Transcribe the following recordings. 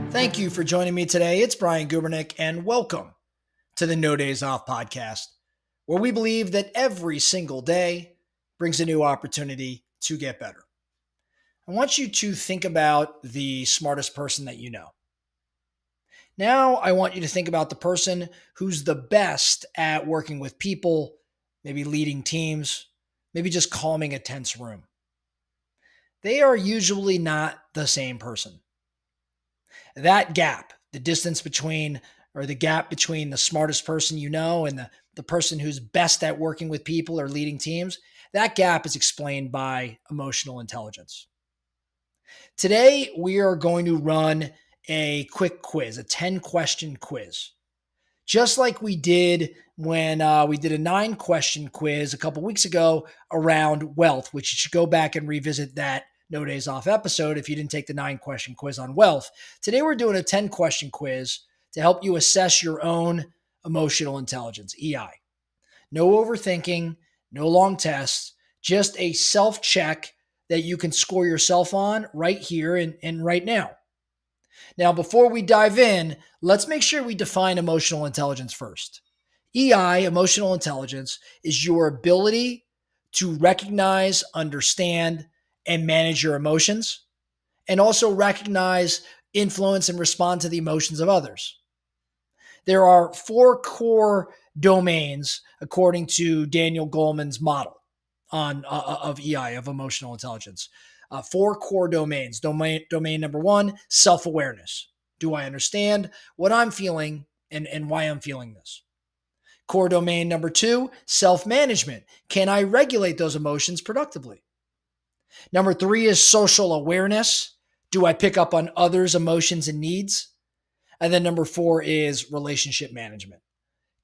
Thank you for joining me today. It's Brian Gubernick, and welcome to the No Days Off podcast, where we believe that every single day brings a new opportunity to get better. I want you to think about the smartest person that you know. Now, I want you to think about the person who's the best at working with people, maybe leading teams, maybe just calming a tense room. They are usually not the same person. That gap, the distance between, or the gap between the smartest person you know and the person who's best at working with people or leading teams, that gap is explained by emotional intelligence. Today, we are going to run a quick quiz, a 10-question quiz. Just like we did when we did a 9-question quiz a couple weeks ago around wealth, which you should go back and revisit that No Days Off episode if you didn't take the 9-question quiz on wealth. Today, we're doing a 10-question quiz to help you assess your own emotional intelligence, EI. No overthinking, no long tests, just a self-check that you can score yourself on right here and right now. Now, before we dive in, let's make sure we define emotional intelligence first. EI, emotional intelligence, is your ability to recognize, understand, and manage your emotions, and also recognize, influence, and respond to the emotions of others. There are 4 core domains according to Daniel Goleman's model of EI, of emotional intelligence. 4 core domains. Domain number 1, self-awareness. Do I understand what I'm feeling and why I'm feeling this? Core domain number 2, self-management. Can I regulate those emotions productively? Number 3 is social awareness. Do I pick up on others' emotions and needs? And then number 4 is relationship management.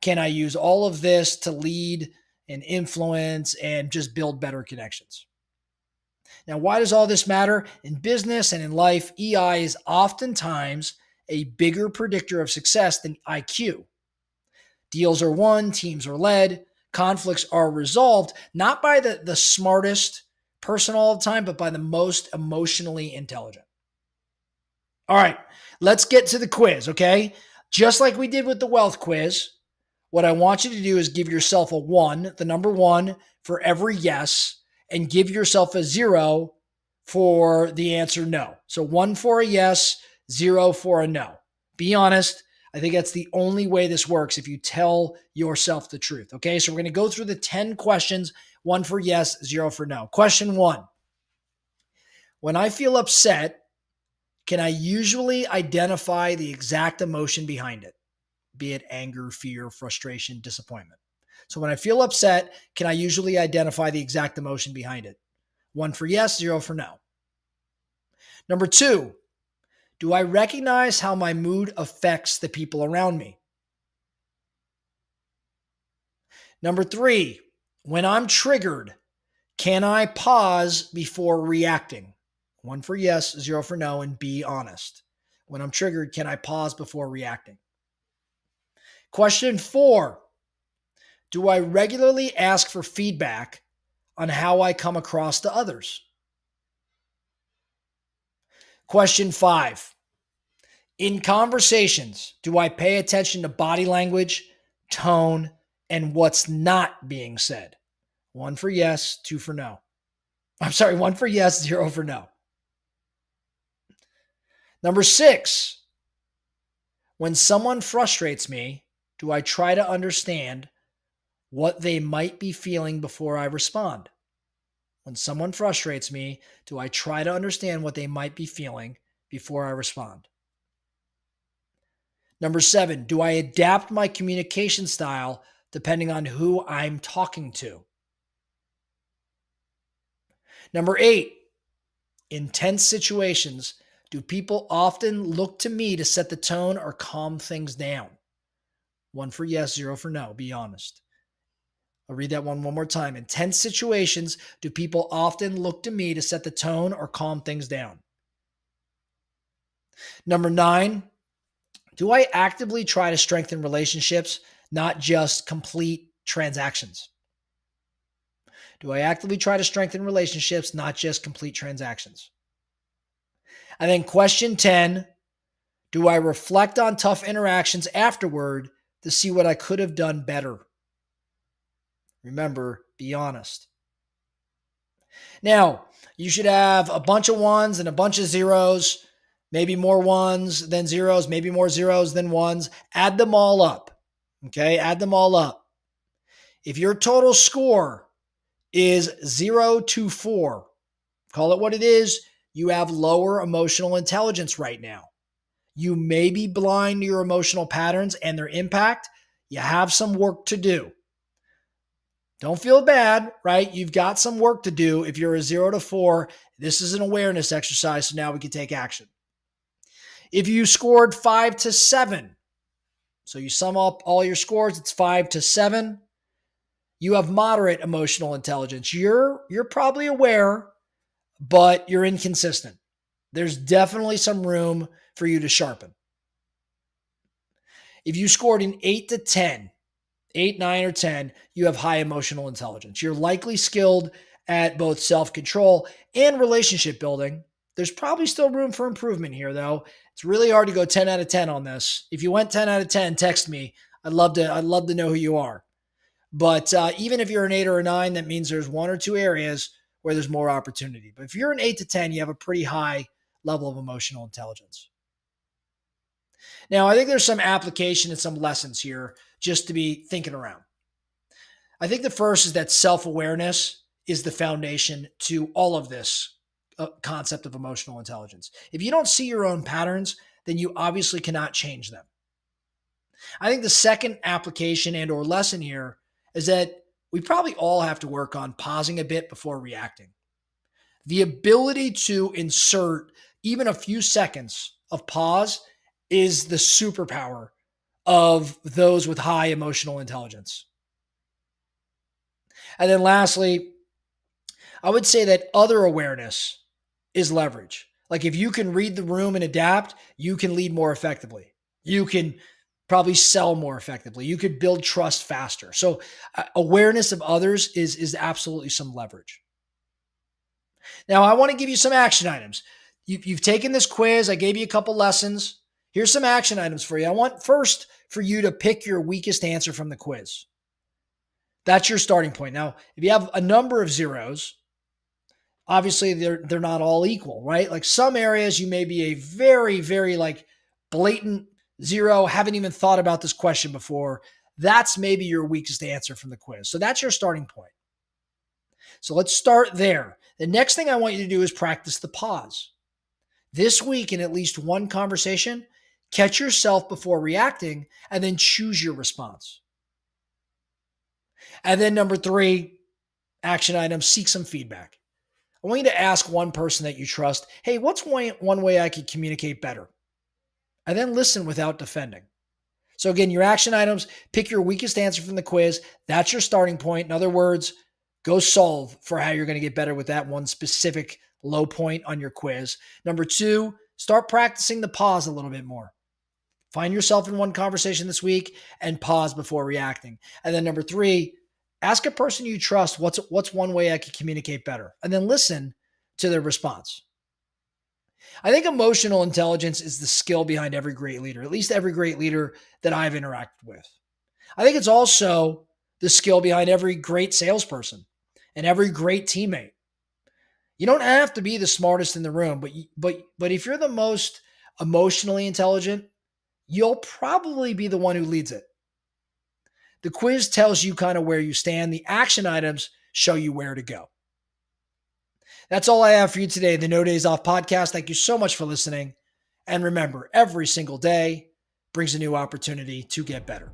Can I use all of this to lead and influence and just build better connections? Now, why does all this matter? In business and in life, EI is oftentimes a bigger predictor of success than IQ. Deals are won, teams are led, conflicts are resolved, not by the smartest person all the time, but by the most emotionally intelligent. All right, let's get to the quiz, okay? Just like we did with the wealth quiz, what I want you to do is give yourself a 1, the number 1 for every yes, and give yourself a 0 for the answer no. So 1 for a yes, 0 for a no. Be honest. I think that's the only way this works if you tell yourself the truth. Okay, so we're going to go through the 10 questions, 1 for yes, 0 for no. Question 1. When I feel upset, can I usually identify the exact emotion behind it? Be it anger, fear, frustration, disappointment. So when I feel upset, can I usually identify the exact emotion behind it? 1 for yes, 0 for no. Number 2, do I recognize how my mood affects the people around me? Number 3, when I'm triggered, can I pause before reacting? 1 for yes, 0 for no, and be honest. When I'm triggered, can I pause before reacting? Question 4, do I regularly ask for feedback on how I come across to others? Question 5, in conversations, do I pay attention to body language, tone, and what's not being said? 1 for yes, 2 for no. 1 for yes, 0 for no. Number 6, when someone frustrates me, do I try to understand what they might be feeling before I respond? When someone frustrates me, do I try to understand what they might be feeling before I respond? Number 7, do I adapt my communication style depending on who I'm talking to? Number 8, in tense situations, do people often look to me to set the tone or calm things down? 1 for yes, 0 for no. Be honest. I'll read that one more time. In tense situations, do people often look to me to set the tone or calm things down? Number 9, do I actively try to strengthen relationships, not just complete transactions? Do I actively try to strengthen relationships, not just complete transactions? And then question 10, do I reflect on tough interactions afterward to see what I could have done better? Remember, be honest. Now, you should have a bunch of ones and a bunch of zeros, maybe more ones than zeros, maybe more zeros than ones. Add them all up. Okay, add them all up. If your total score is 0 to 4, call it what it is, you have lower emotional intelligence right now. You may be blind to your emotional patterns and their impact. You have some work to do. Don't feel bad, right? You've got some work to do. If you're a 0 to 4, this is an awareness exercise, so now we can take action. If you scored 5 to 7, so you sum up all your scores, it's 5 to 7. You have moderate emotional intelligence. You're probably aware, but you're inconsistent. There's definitely some room for you to sharpen. If you scored an 8 to 10, 8, 9, or 10, you have high emotional intelligence. You're likely skilled at both self-control and relationship building. There's probably still room for improvement here, though. It's really hard to go 10 out of 10 on this. If you went 10 out of 10, text me. I'd love to know who you are. But even if you're an 8 or a 9, that means there's one or two areas where there's more opportunity. But if you're an 8 to 10, you have a pretty high level of emotional intelligence. Now, I think there's some application and some lessons here just to be thinking around. I think the first is that self-awareness is the foundation to all of this concept of emotional intelligence. If you don't see your own patterns, then you obviously cannot change them. I think the second application and or lesson here is that we probably all have to work on pausing a bit before reacting. The ability to insert even a few seconds of pause is the superpower of those with high emotional intelligence. And then lastly, I would say that other awareness is leverage. Like if you can read the room and adapt, you can lead more effectively. You can probably sell more effectively. You could build trust faster. So awareness of others is absolutely some leverage. Now, I want to give you some action items. You've taken this quiz. I gave you a couple lessons. Here's some action items for you. I want first for you to pick your weakest answer from the quiz. That's your starting point. Now, if you have a number of zeros, obviously they're not all equal, right? Like some areas you may be a very, very like blatant zero, haven't even thought about this question before. That's maybe your weakest answer from the quiz. So that's your starting point. So let's start there. The next thing I want you to do is practice the pause. This week, in at least one conversation, catch yourself before reacting and then choose your response. And then number 3, action item, seek some feedback. I want you to ask one person that you trust, hey, what's one way I could communicate better? And then listen without defending. So again, your action items, pick your weakest answer from the quiz. That's your starting point. In other words, go solve for how you're going to get better with that one specific low point on your quiz. Number 2, start practicing the pause a little bit more. Find yourself in one conversation this week and pause before reacting. And then number 3, ask a person you trust, what's one way I could communicate better? And then listen to their response. I think emotional intelligence is the skill behind every great leader, at least every great leader that I've interacted with. I think it's also the skill behind every great salesperson and every great teammate. You don't have to be the smartest in the room, but if you're the most emotionally intelligent, you'll probably be the one who leads it. The quiz tells you kind of where you stand. The action items show you where to go. That's all I have for you today, the No Days Off podcast. Thank you so much for listening. And remember, every single day brings a new opportunity to get better.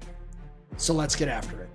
So let's get after it.